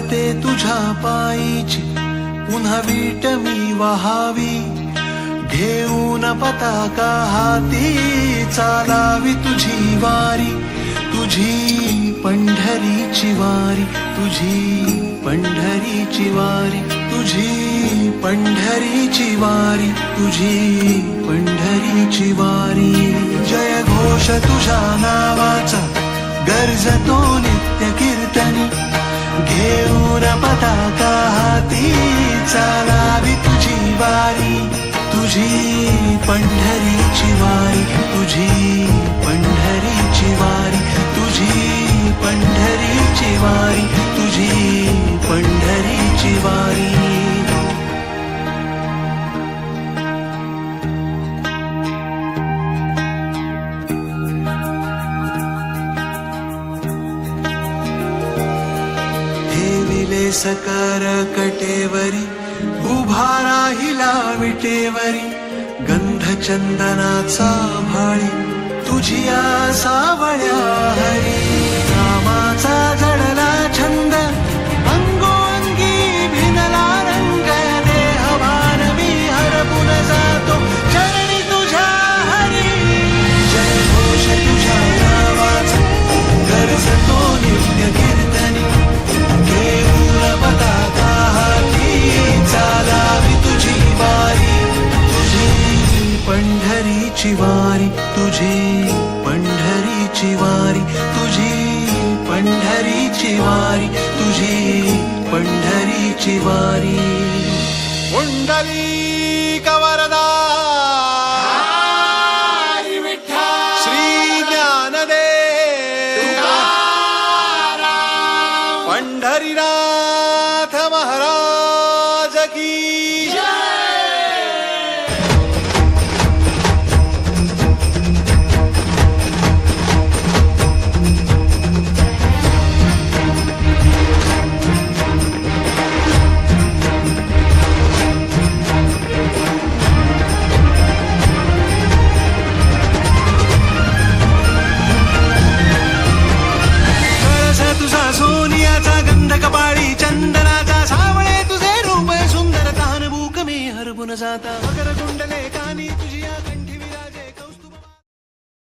घडते तुझ्या पायीची पुन्हा वीट मी वहावी घेऊन पताका हाती चालावी तुझी वारी तुझी पंढरीची वारी तुझी पंढरीची वारी तुझी पंढरीची वारी तुझी पंढरीची वारी जय घोष तुझ्या नावाचा गर्जतो नित्य कीर्तनी घेऊन पताका हाती चालावी तुझी वारी तुझी पंढरीची वारी तुझी पंढरीची वारी तुझी पंढरीची वारी तुझी पंढरीची वारी सकर कटेवरी उभा राहिला विटेवरी गंध चंदनाचा भाळी तुझी सावळ्या हरी नामाचा जडला छंद अंगोंगी भिनला रंग देहभान मी हरपून जातो चरणी तुझ्या हरी जय घोष तुझ्या नावाचा गरजतो नित्य कीर्तनी पताका हाती चालावी तुझी वारी तुझी पंढरीची वारी तुझी पंढरीची वारी तुझी पंढरीची वारी तुझी पंढरीची वारी पुंडलिक वरदा श्री ज्ञानदेव पंढरीनाथ महाराज की जय। कळस तुझा सोनियाचा गंध कपाळी चंदनाचा सावळे तुझे रूप सुंदर तान भूक मी हरपून जाता मकर कुंडले कानी तुझी